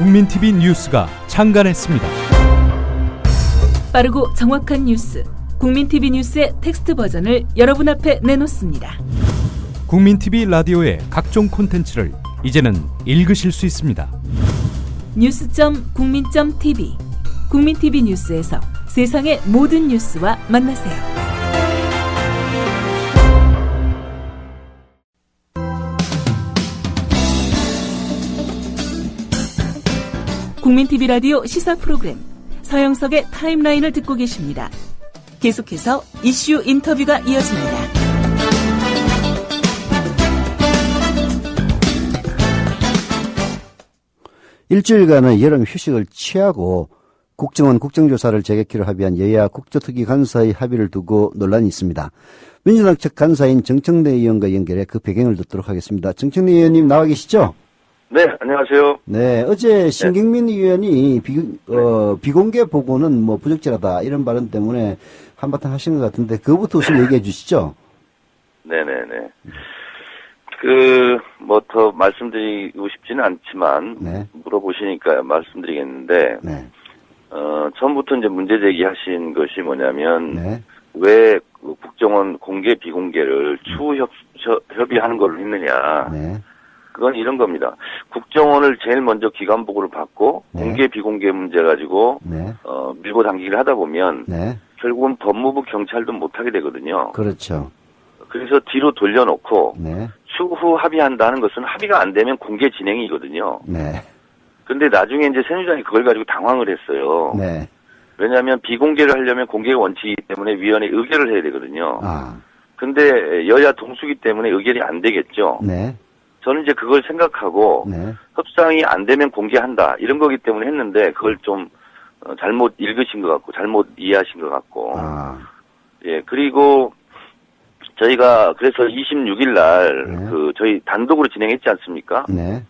국민TV 뉴스가 창간했습니다. 빠르고 정확한 뉴스, 국민TV 뉴스의 텍스트 버전을 여러분 앞에 내놓습니다. 국민TV 라디오의 각종 콘텐츠를 이제는 읽으실 수 있습니다. 뉴스.국민.tv, 국민TV 뉴스에서 세상의 모든 뉴스와 만나세요. 국민TV 라디오 시사 프로그램 서영석의 타임라인을 듣고 계십니다. 계속해서 이슈 인터뷰가 이어집니다. 일주일간의 여름 휴식을 취하고 국정원 국정조사를 재개키로 합의한 여야 국조특위 간사의 합의를 두고 논란이 있습니다. 민주당 측 간사인 정청래 의원과 연결해 그 배경을 듣도록 하겠습니다. 정청래 의원님 나와 계시죠? 네, 안녕하세요. 네, 어제 신경민 의원이 비공개 보고는 뭐 부적절하다 이런 발언 때문에 한바탕 하신 것 같은데 그거부터 우선 얘기해 주시죠. 네네네. 더 말씀드리고 싶지는 않지만 네. 물어보시니까 말씀드리겠는데 네. 처음부터 이제 문제 제기하신 것이 뭐냐면 네. 왜 국정원 공개 비공개를 추후 협의하는 걸로 했느냐. 네. 그건 이런 겁니다. 국정원을 제일 먼저 기관 보고를 받고 네. 공개 비공개 문제 가지고 네. 밀고 당기기를 하다 보면 네. 결국은 법무부 경찰도 못하게 되거든요. 그렇죠. 그래서 뒤로 돌려놓고 네. 추후 합의한다는 것은 합의가 안 되면 공개 진행이거든요. 네. 근데 나중에 이제 새누리당이 그걸 가지고 당황을 했어요. 네. 왜냐하면 비공개를 하려면 공개가 원칙이기 때문에 위원회 의결을 해야 되거든요. 아. 근데 여야 동수기 때문에 의결이 안 되겠죠. 네. 저는 이제 그걸 생각하고 네. 협상이 안 되면 공개한다 이런 거기 때문에 했는데 그걸 좀 잘못 읽으신 것 같고 잘못 이해하신 것 같고. 아. 예, 그리고 저희가 그래서 26일 날 네. 저희 단독으로 진행했지 않습니까? 네.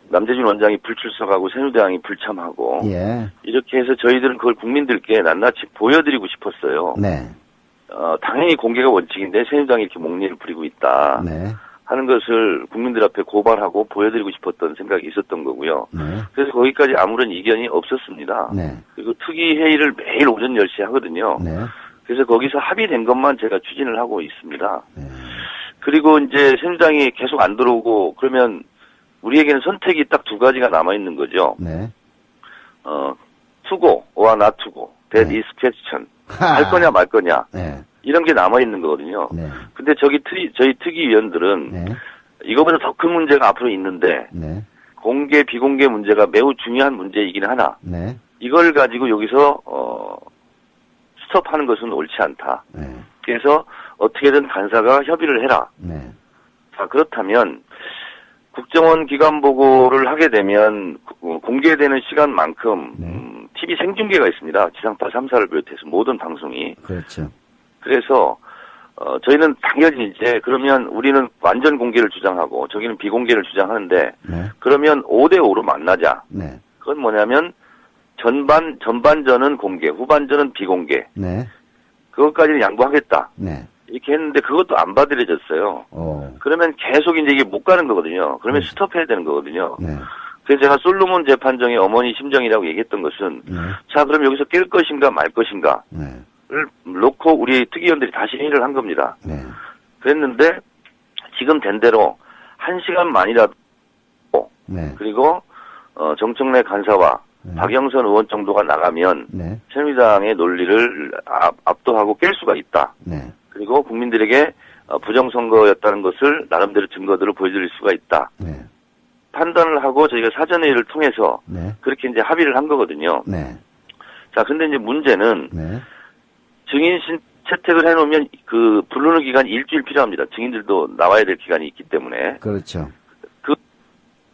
남재준 원장이 불출석하고 새누리당이 불참하고 예. 이렇게 해서 저희들은 그걸 국민들께 낱낱이 보여드리고 싶었어요. 네. 당연히 공개가 원칙인데 새누리당이 이렇게 목리를 부리고 있다 네. 하는 것을 국민들 앞에 고발하고 보여드리고 싶었던 생각이 있었던 거고요. 네. 그래서 거기까지 아무런 이견이 없었습니다. 네. 그리고 특위 회의를 매일 오전 10시에 하거든요. 네. 그래서 거기서 합의된 것만 제가 추진을 하고 있습니다. 네. 그리고 이제 새누리당이 계속 안 들어오고 그러면 우리에게는 선택이 딱 두 가지가 남아있는 거죠. 네. 투고와 not 투고. That 네. is question. 할 거냐 말 거냐. 네. 이런 게 남아있는 거거든요. 네. 근데 저희 특위위원들은 네. 이거보다 더 큰 문제가 앞으로 있는데 네. 공개 비공개 문제가 매우 중요한 문제이긴 하나 네. 이걸 가지고 여기서 스톱하는 것은 옳지 않다. 네. 그래서 어떻게든 간사가 협의를 해라. 네. 자, 그렇다면 국정원 기관 보고를 하게 되면 공개되는 시간만큼 네. TV 생중계가 있습니다. 지상파 3사를 비롯해서 모든 방송이. 그렇죠. 그래서 저희는 당연히 이제 그러면 우리는 완전 공개를 주장하고 저기는 비공개를 주장하는데 네. 그러면 5대5로 만나자. 네. 그건 뭐냐면 전반전은 공개, 후반전은 비공개. 네. 그것까지는 양보하겠다. 네. 이렇게 했는데 그것도 안 받아들여졌어요. 오. 그러면 계속 이제 이게 못 가는 거거든요. 그러면 스톱해야 되는 거거든요. 네. 그래서 제가 솔로몬 재판정의 어머니 심정이라고 얘기했던 것은 네. 자 그럼 여기서 깰 것인가 말 것인가를 네. 놓고 우리 특위위원들이 다시 회의를 한 겁니다. 네. 그랬는데 지금 된 대로 1시간만이라도 네. 그리고 정청래 간사와 네. 박영선 의원 정도가 나가면 네. 새누리당의 논리를 압도하고 깰 수가 있다. 네. 그리고 국민들에게 부정선거였다는 것을 나름대로 증거들을 보여드릴 수가 있다. 네. 판단을 하고 저희가 사전회의를 통해서 네. 그렇게 이제 합의를 한 거거든요. 네. 자, 근데 이제 문제는 네. 증인 채택을 해놓으면 부르는 기간이 일주일 필요합니다. 증인들도 나와야 될 기간이 있기 때문에. 그렇죠.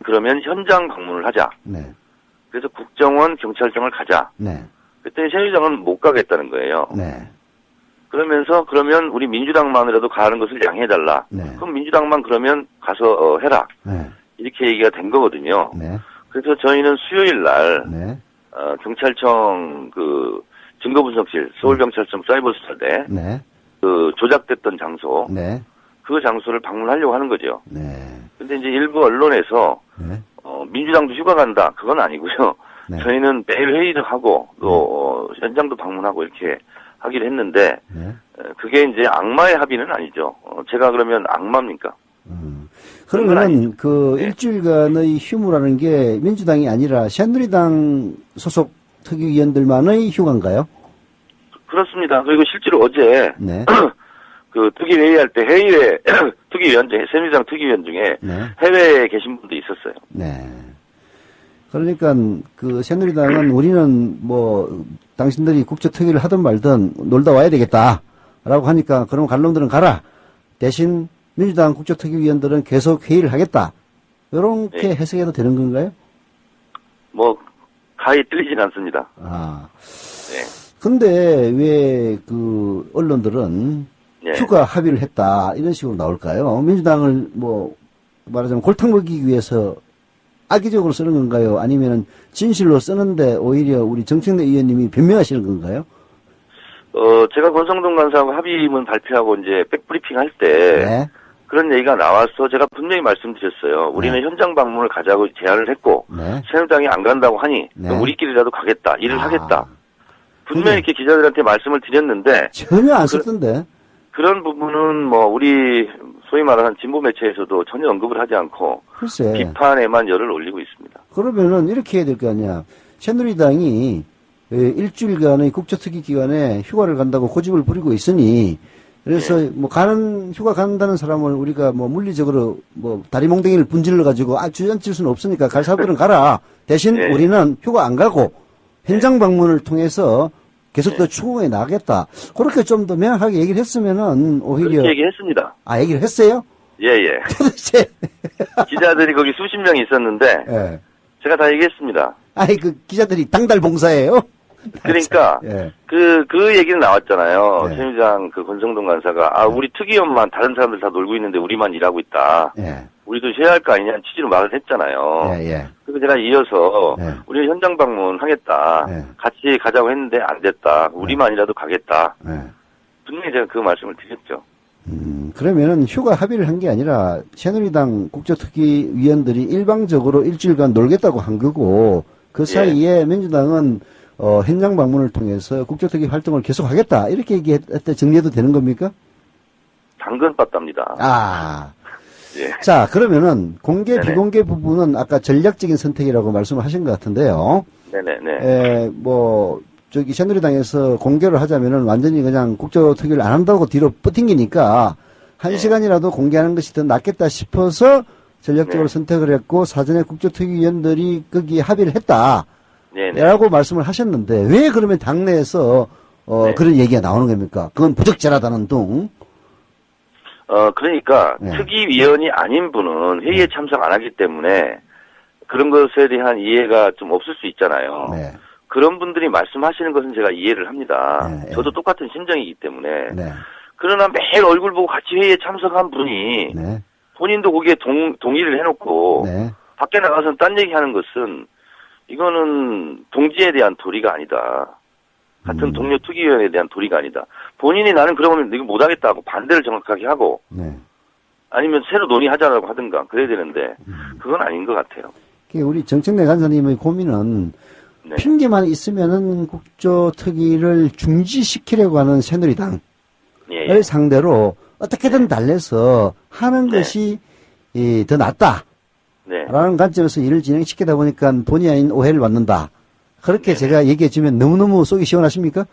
그러면 현장 방문을 하자. 네. 그래서 국정원, 경찰청을 가자. 네. 그랬더니 새누리당은 못 가겠다는 거예요. 네. 그러면 우리 민주당만이라도 가는 것을 양해해달라. 네. 그럼 민주당만 그러면 가서 해라. 네. 이렇게 얘기가 된 거거든요. 네. 그래서 저희는 수요일 날 네. 경찰청 증거분석실 서울경찰청 사이버수사대 네. 조작됐던 장소 네. 그 장소를 방문하려고 하는 거죠. 네. 근데 이제 일부 언론에서 네. 민주당도 휴가 간다. 그건 아니고요. 네. 저희는 매일 회의를 하고 또 현장도 방문하고 이렇게 하기로 했는데 네. 그게 이제 악마의 합의는 아니죠. 제가 그러면 악마입니까? 그러면은 그 네. 일주일간의 휴무라는 게 민주당이 아니라 새누리당 소속 특위위원들만의 휴가인가요? 그렇습니다. 그리고 실제로 어제 네. 그 특위 회의할 때 해외 특위위원 중에 새누리당 특위위원 중에 네. 해외에 계신 분도 있었어요. 네. 그러니까 그 새누리당은 우리는 뭐 당신들이 국제특위를 하든 말든 놀다 와야 되겠다라고 하니까 그럼 갈 놈들은 가라. 대신 민주당 국제특위위원들은 계속 회의를 하겠다. 이렇게 네. 해석해도 되는 건가요? 뭐 가히 틀리진 않습니다. 아. 네. 근데 왜 그 언론들은 네. 휴가 합의를 했다 이런 식으로 나올까요? 민주당을 뭐 말하자면 골탕 먹이기 위해서 악의적으로 쓰는 건가요? 아니면은 진실로 쓰는데 오히려 우리 정청래 의원님이 변명하시는 건가요? 제가 권성동 간사하고 합의문 발표하고 이제 백브리핑 할 때 네. 그런 얘기가 나와서 제가 분명히 말씀드렸어요. 우리는 현장 방문을 가자고 제안을 했고 네. 새누리당이 안 간다고 하니 네. 우리끼리라도 가겠다. 일을 아. 하겠다. 분명히 그게 이렇게 기자들한테 말씀을 드렸는데 전혀 안 썼던데. 그런 부분은 뭐 우리 소위 말하는 진보 매체에서도 전혀 언급을 하지 않고 글쎄. 비판에만 열을 올리고 있습니다. 그러면은 이렇게 해야 될 거 아니야. 새누리당이 일주일간의 국제특위 기간에 휴가를 간다고 고집을 부리고 있으니 그래서 뭐 휴가 간다는 사람을 우리가 뭐 물리적으로 뭐 다리몽댕이를 분질러 가지고 주저앉힐 수는 없으니까 갈 사람들은 가라. 대신 네. 우리는 휴가 안 가고 현장 방문을 통해서 계속 더 추궁해 나가겠다. 그렇게 좀 더 명확하게 얘기를 했으면은 오히려 그렇게 얘기했습니다. 얘기를 했어요? 예예. 도대체 기자들이 거기 수십 명이 있었는데 예. 제가 다 얘기했습니다. 그 기자들이 당달봉사예요? 그러니까 예. 그 얘기는 나왔잖아요. 네. 새누리당 그 권성동 간사가 우리 특위원만 다른 사람들 다 놀고 있는데 우리만 일하고 있다. 예. 우리도 쉬어야 할 거 아니냐는 취지로 말을 했잖아요. 예. 그래서 제가 이어서 네. 우리는 현장 방문 하겠다. 네. 같이 가자고 했는데 안 됐다. 우리만이라도 가겠다. 예. 분명히 제가 그 말씀을 드렸죠. 그러면은 휴가 합의를 한 게 아니라 새누리당 국제특위 위원들이 일방적으로 일주일간 놀겠다고 한 거고 그 사이에 민주당은 현장 방문을 통해서 국제특위 활동을 계속하겠다 이렇게 얘기했다 정리해도 되는 겁니까? 당근빠답니다. 예. 자 그러면은 공개 네네. 비공개 부분은 아까 전략적인 선택이라고 말씀을 하신 것 같은데요. 네네네. 새누리당에서 공개를 하자면은 완전히 그냥 국제특위를 안 한다고 뒤로 뻗팅기니까 한 시간이라도 공개하는 것이 더 낫겠다 싶어서 전략적으로 선택을 했고 사전에 국제특위위원들이 거기에 합의를 했다. 네네. 라고 말씀을 하셨는데 왜 그러면 당내에서 그런 얘기가 나오는 겁니까? 그건 부적절하다는 둥. 그러니까 네. 특위위원이 아닌 분은 회의에 참석 안 하기 때문에 그런 것에 대한 이해가 좀 없을 수 있잖아요. 네. 그런 분들이 말씀하시는 것은 제가 이해를 합니다. 네, 저도 똑같은 심정이기 때문에. 네. 그러나 매일 얼굴 보고 같이 회의에 참석한 분이 네. 본인도 거기에 동의를 해놓고 네. 밖에 나가서 딴 얘기하는 것은 이거는 동지에 대한 도리가 아니다. 같은 동료 특위위원에 대한 도리가 아니다. 본인이 나는 그러면 이거 못하겠다고 반대를 정확하게 하고 네. 아니면 새로 논의하자라고 하든가 그래야 되는데 그건 아닌 것 같아요. 우리 정청래 간사님의 고민은 네. 핑계만 있으면은 국조특위를 중지시키려고 하는 새누리당을 예. 상대로 어떻게든 달래서 하는 네. 것이 더 낫다. 네. 라는 관점에서 일을 진행시키다 보니까 본의 아닌 오해를 받는다. 그렇게 네. 제가 얘기해 주면 너무너무 속이 시원하십니까?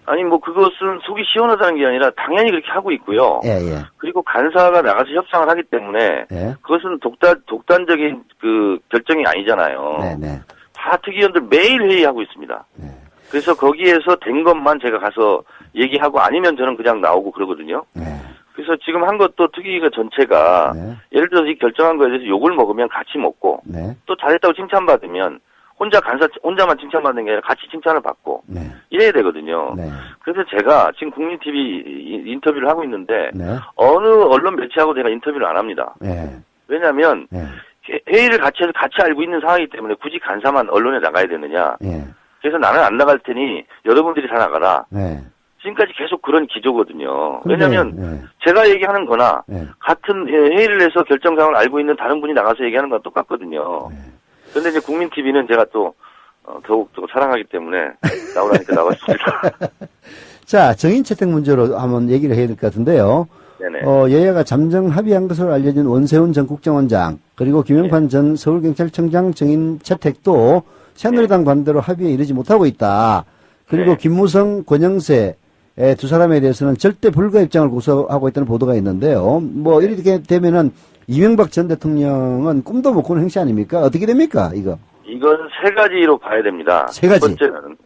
아니 뭐 그것은 속이 시원하다는 게 아니라 당연히 그렇게 하고 있고요. 예. 그리고 간사가 나가서 협상을 하기 때문에 예. 그것은 독단적인 그 결정이 아니잖아요. 네네. 다 특위원들 매일 회의하고 있습니다. 네. 그래서 거기에서 된 것만 제가 가서 얘기하고 아니면 저는 그냥 나오고 그러거든요. 네. 그래서 지금 한 것도 특위가 전체가 네. 예를 들어서 이 결정한 거에 대해서 욕을 먹으면 같이 먹고 네. 또 잘했다고 칭찬받으면 혼자만 칭찬받는 게 아니라 같이 칭찬을 받고 네. 이래야 되거든요. 네. 그래서 제가 지금 국민TV 인터뷰를 하고 있는데 네. 어느 언론 매체하고 제가 인터뷰를 안 합니다. 네. 왜냐하면 네. 회의를 같이 해서 같이 알고 있는 상황이기 때문에 굳이 간사만 언론에 나가야 되느냐. 네. 그래서 나는 안 나갈 테니 여러분들이 다 나가라. 네. 지금까지 계속 그런 기조거든요. 근데, 왜냐하면 제가 얘기하는 거나 같은 회의를 해서 결정사항을 알고 있는 다른 분이 나가서 얘기하는 건 똑같거든요. 그런데 이제 국민TV는 제가 또 더욱 사랑하기 때문에 나오라니까 나왔습니다. 자, 정인 채택 문제로 한번 얘기를 해야 될 것 같은데요. 네네. 여야가 잠정 합의한 것으로 알려진 원세훈 전 국정원장 그리고 김영판 전 서울경찰청장 정인 채택도 새누리당 반대로 합의에 이르지 못하고 있다. 그리고 김무성, 권영세 두 사람에 대해서는 절대 불가 입장을 고수하고 있다는 보도가 있는데요. 뭐 이렇게 되면은 이명박 전 대통령은 꿈도 못 꾸는 행시 아닙니까? 어떻게 됩니까, 이거? 이건 세 가지로 봐야 됩니다. 세 가지? 첫 번째는,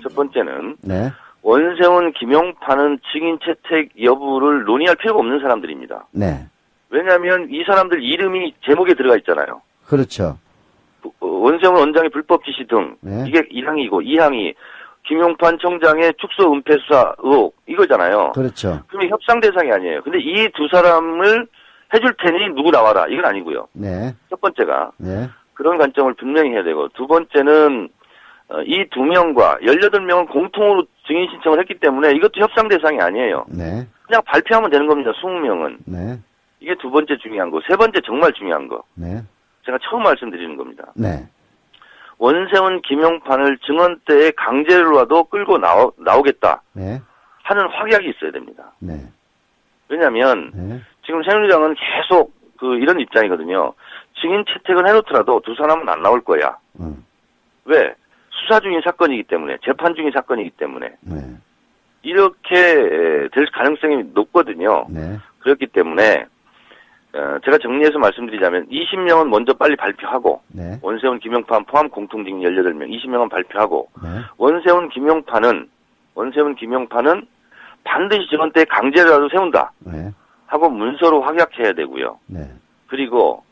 첫 번째는, 네. 원세훈, 김용판은 증인 채택 여부를 논의할 필요가 없는 사람들입니다. 네. 왜냐하면 이 사람들 이름이 제목에 들어가 있잖아요. 그렇죠. 원세훈 원장의 불법 지시 등, 네. 이게 1항이고, 2항이 김용판 청장의 축소 은폐 수사 의혹, 이거잖아요. 그렇죠. 그러면 협상 대상이 아니에요. 근데 이 두 사람을 해줄 테니 누구 나와라. 이건 아니고요. 네. 첫 번째가. 네. 그런 관점을 분명히 해야 되고, 두 번째는 이 두 명과 18명은 공통으로 증인 신청을 했기 때문에 이것도 협상 대상이 아니에요. 네. 그냥 발표하면 되는 겁니다. 20명은. 네. 이게 두 번째 중요한 거. 세 번째 정말 중요한 거. 네. 제가 처음 말씀드리는 겁니다. 네. 원세훈, 김용판을 증언대에 강제로라도 끌고 나오겠다 네. 하는 확약이 있어야 됩니다. 네. 왜냐하면 네. 지금 새누리당은 계속 이런 입장이거든요. 증인 채택은 해놓더라도 두 사람은 안 나올 거야. 왜? 수사 중인 사건이기 때문에, 재판 중인 사건이기 때문에. 네. 이렇게 될 가능성이 높거든요. 네. 그렇기 때문에 제가 정리해서 말씀드리자면 20명은 먼저 빨리 발표하고 네. 원세훈, 김용판 포함 공통증인 18명, 20명은 발표하고 네. 원세훈, 김용판은 반드시 증언대에 강제라도 세운다 네. 하고 문서로 확약해야 되고요. 네. 그리고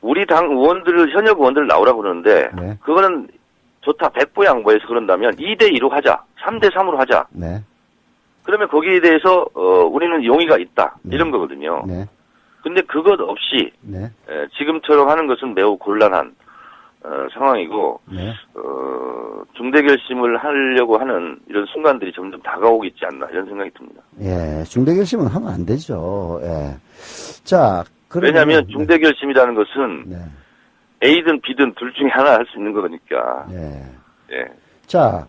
우리 당 의원들을, 현역 의원들을 나오라고 그러는데 네. 그거는 좋다. 백보양보해서 그런다면 2대2로 하자. 3대3으로 하자. 네. 그러면 거기에 대해서 우리는 용의가 있다. 이런 거거든요. 네. 근데 그것 없이 네. 지금처럼 하는 것은 매우 곤란한 상황이고 네. 중대 결심을 하려고 하는 이런 순간들이 점점 다가오고 있지 않나 이런 생각이 듭니다. 예, 중대 결심은 하면 안 되죠. 예. 자, 왜냐하면 중대 결심이라는 것은 네. A든 B든 둘 중에 하나 할 수 있는 거니까. 예. 예. 자,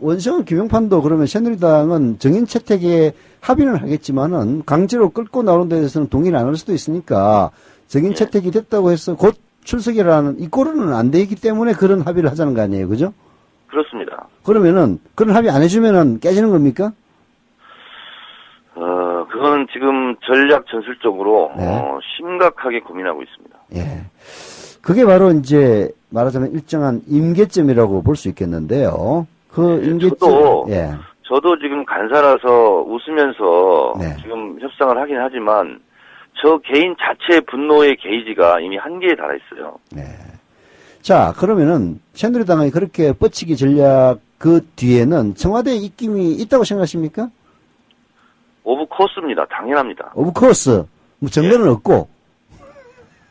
원세훈, 김용판도 그러면 새누리당은 정인 채택에 합의는 하겠지만은 강제로 끌고 나오는 데 대해서는 동의를 안 할 수도 있으니까 정인 채택이 됐다고 해서 곧 출석이라는 이 꼴은 안 되기 때문에 그런 합의를 하자는 거 아니에요, 그죠? 그렇습니다. 그러면은 그런 합의 안 해주면은 깨지는 겁니까? 그거는 지금 전략 전술적으로 네. 심각하게 고민하고 있습니다. 예. 그게 바로 이제 말하자면 일정한 임계점이라고 볼 수 있겠는데요. 그 임계점. 저도 지금 간사라서 웃으면서 네. 지금 협상을 하긴 하지만 저 개인 자체의 분노의 게이지가 이미 한계에 달해 있어요. 네. 자, 그러면은 새누리당의 그렇게 뻗치기 전략 그 뒤에는 청와대 입김이 있다고 생각하십니까? 오브 코스입니다. 당연합니다. 오브 코스. 뭐 증거는 없고.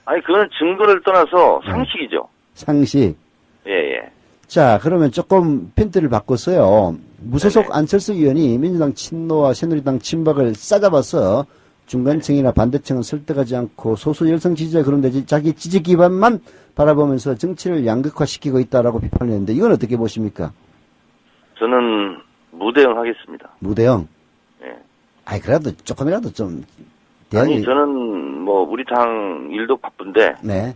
아니 그거는 증거를 떠나서 상식이죠. 상식. 예. 자, 그러면 조금 핀트를 바꿨어요. 무소속 네네. 안철수 의원이 민주당 친노와 새누리당 친박을 싸잡아서 중간층이나 반대층은 설득하지 않고 소수 열성 지지자 그런데 자기 지지 기반만 바라보면서 정치를 양극화시키고 있다라고 비판을 했는데 이건 어떻게 보십니까? 저는 무대응 하겠습니다. 무대형. 예. 아이, 그래도 조금이라도 좀. 아니, 저는 우리 당 일도 바쁜데, 네.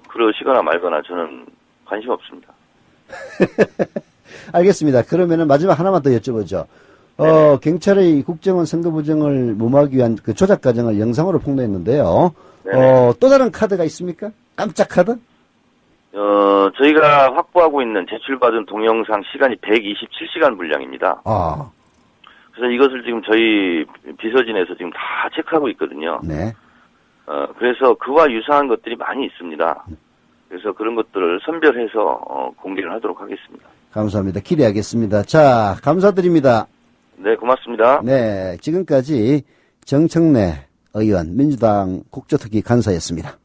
그러시거나 말거나 저는 관심 없습니다. 알겠습니다. 그러면은 마지막 하나만 더 여쭤보죠. 경찰의 국정원 선거 부정을 무마하기 위한 그 조작 과정을 영상으로 폭로했는데요. 또 다른 카드가 있습니까? 깜짝 카드? 저희가 확보하고 있는 제출받은 동영상 시간이 127시간 분량입니다. 그래서 이것을 지금 저희 비서진에서 지금 다 체크하고 있거든요. 네. 그래서 그와 유사한 것들이 많이 있습니다. 그래서 그런 것들을 선별해서 공개를 하도록 하겠습니다. 감사합니다. 기대하겠습니다. 자, 감사드립니다. 네, 고맙습니다. 네, 지금까지 정청래 의원 민주당 국조특위 간사였습니다.